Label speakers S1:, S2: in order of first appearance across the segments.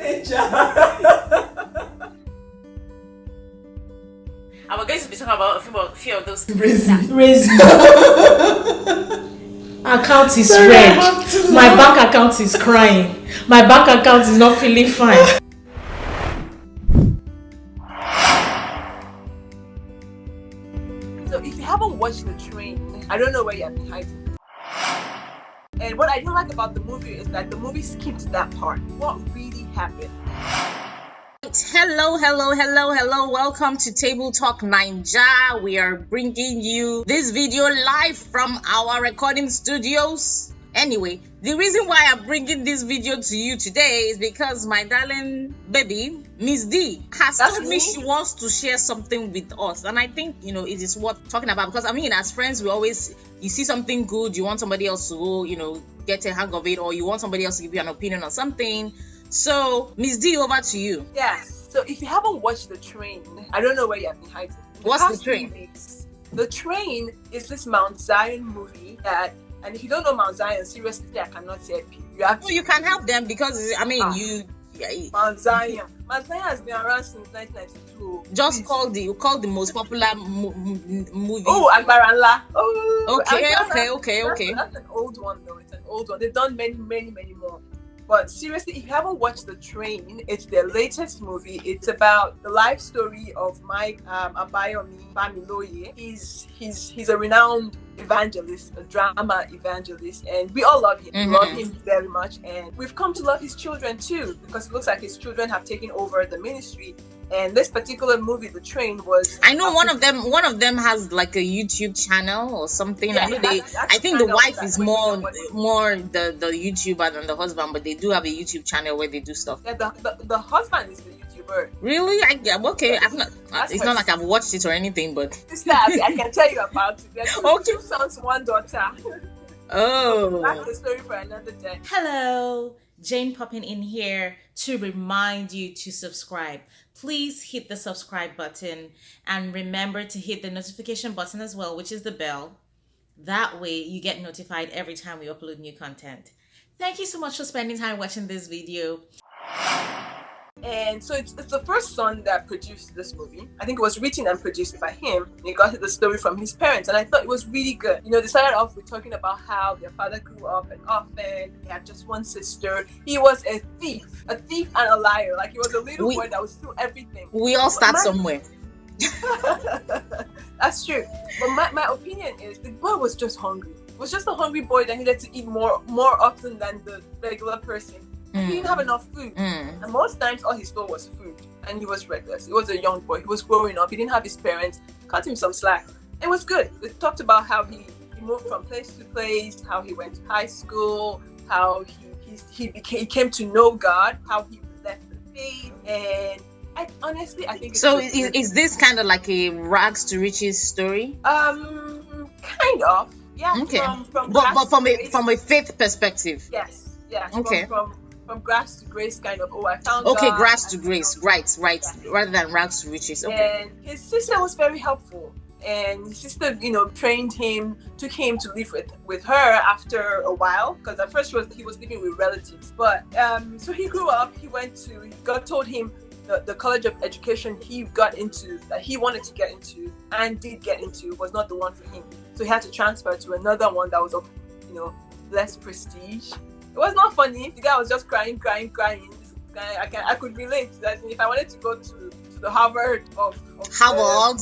S1: I'm going to be talking about a few of those.
S2: Raise account is red. My bank account is crying. My bank account is not feeling fine.
S3: So if you haven't watched The Train, I don't know where you have been hiding. And what I don't like about the movie is that the movie skipped that part. What really happened?
S1: Hello. Welcome to Table Talk Ninja. We are bringing you this video live from our recording studios. Anyway, the reason why I'm bringing this video to you today is because my darling baby, Miss D, has told me she wants to share something with us. And I think, it is worth talking about because, as friends, you see something good, you want somebody else to go, get a hang of it, or you want somebody else to give you an opinion on something. So, Miss D, over to you.
S3: Yes. So if you haven't watched The Train, I don't know where you have been hiding.
S1: What's The Train?
S3: The Train is this Mount Zion movie that, and if you don't know Mount Zion, seriously, I cannot help you.
S1: You can help them because,
S3: Mount Zion. Mount Zion has been around since 1992.
S1: Just call the most popular movie.
S3: Oh, Agbaranla.
S1: Okay.
S3: That's an old one, though. It's an old one. They've done many more. But seriously, if you haven't watched The Train, it's their latest movie. It's about the life story of Bamiloye. He's a renowned evangelist, a drama evangelist, and we all love him. We love him very much, and we've come to love his children too, because it looks like his children have taken over the ministry. And this particular movie, The Train, was...
S1: I know one of them has like a YouTube channel or something. Yeah, I think the wife is more the YouTuber than the husband, but they do have a YouTube channel where they do stuff.
S3: Yeah, the husband is the YouTuber.
S1: Really? It's not like I've watched it or anything, but...
S3: I can tell you about it. There are two sons, one daughter.
S1: Oh.
S3: That's the story for another day.
S2: Hello. Jane popping in here to remind you to subscribe. Please hit the subscribe button and remember to hit the notification button as well, which is the bell. That way you get notified every time we upload new content. Thank you so much for spending time watching this video.
S3: And so it's the first son that produced this movie. I think it was written and produced by him. And he got the story from his parents, and I thought it was really good. They started off with talking about how their father grew up an orphan. He had just one sister. He was a thief and a liar. Like, he was a little boy that would steal everything.
S1: We all start somewhere.
S3: That's true. But my opinion is the boy was just hungry. He was just a hungry boy that needed to eat more often than the regular person. He didn't have enough food. And most times all he stole was food. And he was reckless. He was a young boy. He was growing up. He didn't have his parents. Cut him some slack. It was good. We talked about how he moved from place to place, how he went to high school, how he came to know God, how he left the faith. And I think it's...
S1: So is this kind of like a rags to riches story?
S3: Kind of. Yeah.
S1: Okay. From a faith perspective.
S3: Yes.
S1: Okay.
S3: From grass to grace, kind of. I found.
S1: Okay,
S3: God,
S1: grass to grace, right. Rather than rags to riches. Okay.
S3: And his sister was very helpful, and his sister, trained him, took him to live with her after a while, because at first he was living with relatives. But so he grew up. God told him the college of education he got into, that he wanted to get into and did get into, was not the one for him. So he had to transfer to another one that was of, less prestige. It was not funny. The guy was just crying. I could relate. That if I wanted to go to the Harvard of
S1: Harvard.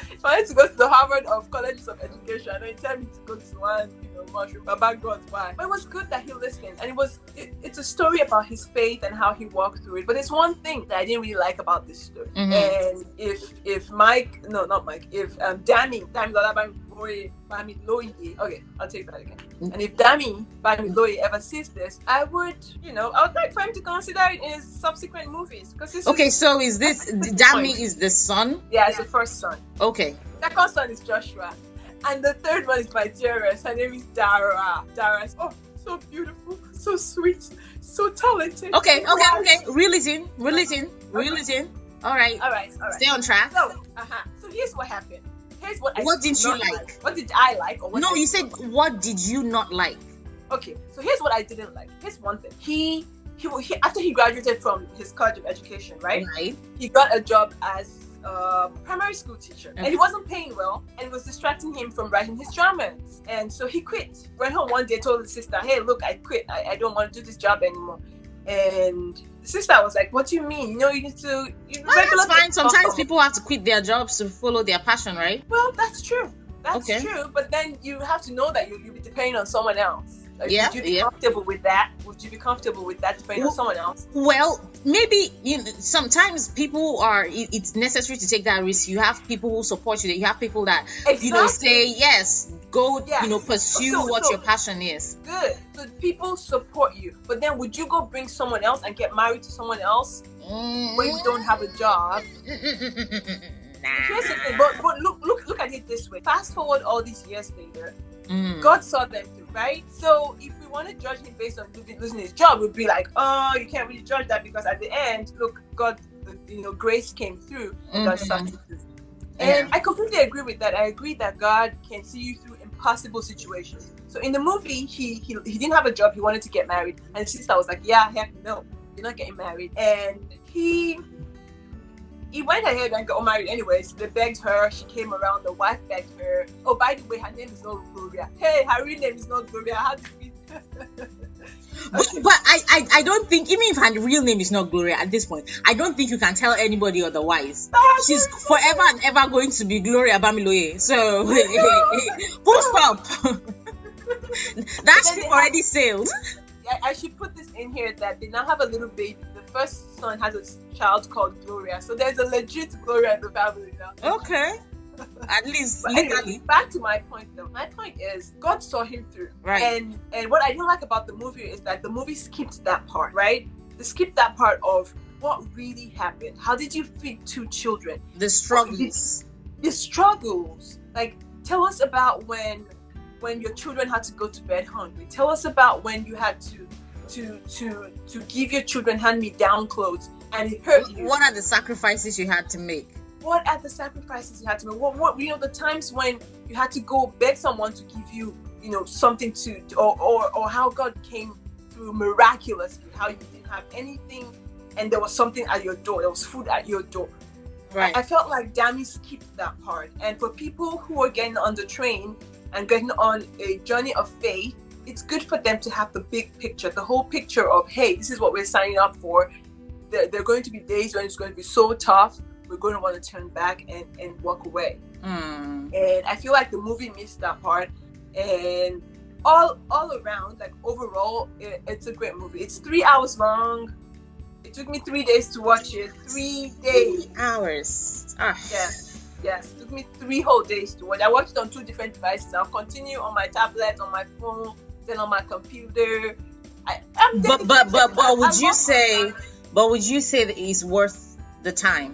S3: If I wanted to go to the Harvard of colleges of education, and they tell me to go to one, mushroom. Baba God, why? But it was good that he listened, and it's a story about his faith and how he walked through it. But there's one thing that I didn't really like about this story. And if Dammy Mike-Bamiloye, okay, I'll take that again. And if Dammy Mike-Bamiloye ever sees this, I would like for him to consider it in his subsequent movies.
S1: Okay, so is this Dammy is the son?
S3: Yeah, it's the first son.
S1: Okay.
S3: Second son is Joshua. And the third one is my dearest. Her name is Dara. Dara. Oh, so beautiful, so sweet, so talented.
S1: Okay. Reel it in. All right. Stay on track.
S3: So here's what happened.
S1: What did you like?
S3: What did I like?
S1: No, you said what did you not like?
S3: Okay, so here's what I didn't like. Here's one thing. He he after he graduated from his college of education, right?
S1: Right.
S3: He got a job as a primary school teacher, and
S1: Okay.
S3: he wasn't paying well, and it was distracting him from writing his dramas. And so he quit. Went home one day, told his sister, "Hey, look, I quit. I don't want to do this job anymore." And the sister was like, "What do you mean? You know, you need to."
S1: Well, that's fine. Sometimes people have to quit their jobs to follow their passion, right?
S3: Well, that's true. That's
S1: Okay.
S3: true. But then you have to know that you'll be depending on someone else. Like,
S1: Yeah,
S3: would you be
S1: yeah.
S3: comfortable with that? Would you be comfortable with that depending on someone else?
S1: Well, maybe sometimes people it's necessary to take that risk. You have people who support you. You have people that
S3: Exactly.
S1: say yes, go,
S3: Yes.
S1: pursue
S3: So-
S1: what
S3: so-
S1: your passion is.
S3: Good. So people support you. But then would you go bring someone else and get married to someone else when you don't have a job? Here's the thing. But look at it this way. Fast forward all these years later, God saw them through, right? So if we want to judge him based on losing his job, we'd be like, oh, you can't really judge that because at the end, look, God, grace came through and God saw him through. And I completely agree with that. I agree that God can see you through impossible situations. So in the movie, he didn't have a job. He wanted to get married, and his sister was like, "Yeah, heck no, you're not getting married." And he went ahead and got married anyways. They begged her. She came around. The wife begged her. Oh, by the way, her name is not Gloria. Hey, her real name is not Gloria. How do we?
S1: But I don't think, even if her real name is not Gloria at this point, I don't think you can tell anybody otherwise. She's forever and ever going to be Gloria Bamiloye. So full stop. That ship already sailed.
S3: I should put this in here that they now have a little baby. The first son has a child called Gloria. So there's a legit Gloria in the family now.
S1: Okay. At least
S3: But
S1: legally.
S3: anyway, back to my point though. My point is God saw him through.
S1: Right.
S3: And what I didn't like about the movie is that the movie skipped that part, right? They skipped that part of what really happened. How did you feed two children?
S1: The struggles.
S3: The struggles. Like, tell us about when your children had to go to bed hungry. Tell us about when you had to give your children hand-me-down clothes and it hurt you.
S1: What are the sacrifices you had to make?
S3: What are the sacrifices you had to make? What the times when you had to go beg someone to give you, something to, or how God came through miraculously, how you didn't have anything and there was something at your door, there was food at your door.
S1: Right.
S3: I felt like Dammy skipped that part. And for people who are getting on the train and getting on a journey of faith, it's good for them to have the big picture, the whole picture of, hey, this is what we're signing up for. There are going to be days when it's going to be so tough. We're going to want to turn back and walk away. And I feel like the movie missed that part. And all around, like overall, it's a great movie. It's 3 hours long. It took me 3 days to watch it. 3 days.
S1: 3 hours. Ah.
S3: Yes. It took me 3 whole days to watch. I watched it on 2 different devices. I'll continue on my tablet, on my phone, then on my computer.
S1: But would you say that it's worth the time?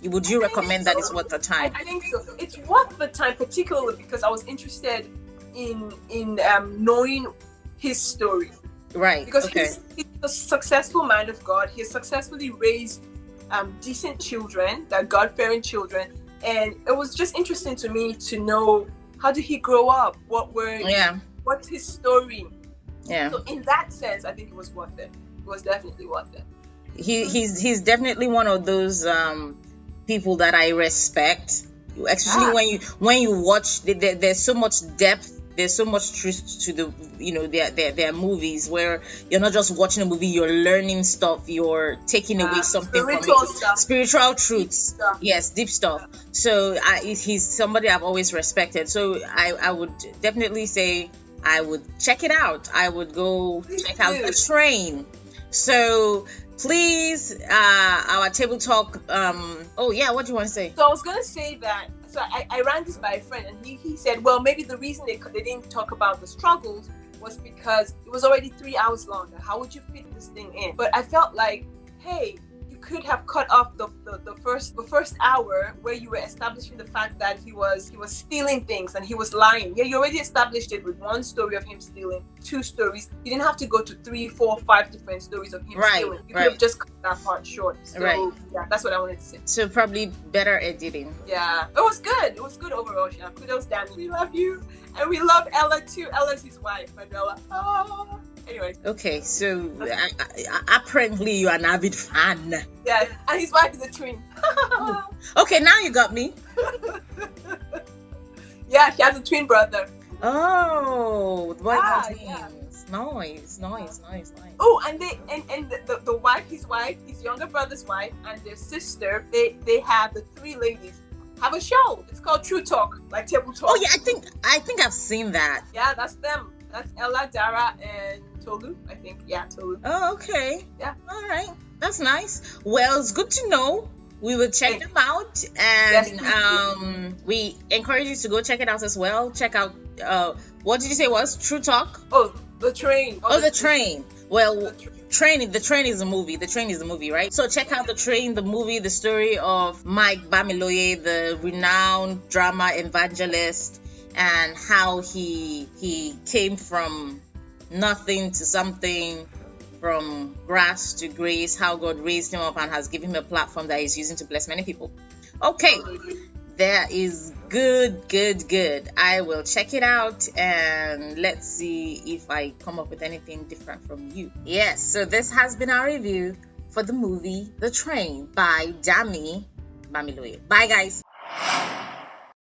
S1: Would you recommend that it's worth the time?
S3: I think so. It's worth the time, particularly because I was interested in knowing his story.
S1: Right.
S3: Because
S1: okay.
S3: he's a successful man of God. He has successfully raised decent children, that God-fearing children, and it was just interesting to me to know, how did he grow up? What's his story?
S1: Yeah.
S3: So in that sense, I think it was worth it. It was definitely worth it.
S1: He's definitely one of those people that I respect. Especially when you watch, there's so much depth, there's so much truth to their movies, where you're not just watching a movie, you're learning stuff, you're taking away something from it. Spiritual truths.
S3: Deep stuff.
S1: Yes, deep stuff. So he's somebody I've always respected. So I would definitely say I would check it out. I would go check out The Train. So please, our table talk. What do you want to say?
S3: So I was gonna say that. So I ran this by a friend, and he said, well, maybe the reason they didn't talk about the struggles was because it was already 3 hours longer. How would you fit this thing in? But I felt like, hey, you could have cut off the first hour where you were establishing the fact that he was stealing things and he was lying. Yeah, you already established it with one story of him stealing, 2 stories. You didn't have to go to 3, 4, 5 different stories of him stealing. You could have just cut that part short. So yeah, that's what I wanted to say.
S1: So probably better editing.
S3: Yeah, it was good. It was good overall. Kudos, Dammy. We love you, and we love Ella too. Ella's his wife, my Bella. Oh. Anyway,
S1: Okay, so apparently you're an avid fan.
S3: yeah, and his wife is a twin.
S1: Okay, now you got me.
S3: Yeah, she has a twin brother.
S1: Oh, the boy got
S3: Yeah.
S1: twins. Nice.
S3: Oh, and the wife, his younger brother's wife, and their sister, they have the three ladies have a show. It's called True Talk, like Table Talk.
S1: Oh yeah, I think I've seen that.
S3: Yeah, that's them. That's Ella, Dara, and Tolu. I think. Yeah, Tolu.
S1: Oh, okay.
S3: Yeah.
S1: All right. That's nice. Well, it's good to know. We will check them out, and
S3: Yes,
S1: we encourage you to go check it out as well. Check out what did you say was True Talk?
S3: Oh, the train.
S1: Oh, the train. Well,
S3: Train.
S1: The Train is a movie. The Train is a movie, right? So check out The Train, the movie, the story of Mike-Bamiloye, the renowned drama evangelist, and how he came from nothing to something, from grass to grace, how God raised him up and has given him a platform that he's using to bless many people. Okay, that is good. I will check it out and let's see if I come up with anything different from you. Yes, so this has been our review for the movie The Train by Dammy Mike-Bamiloye. Bye, guys.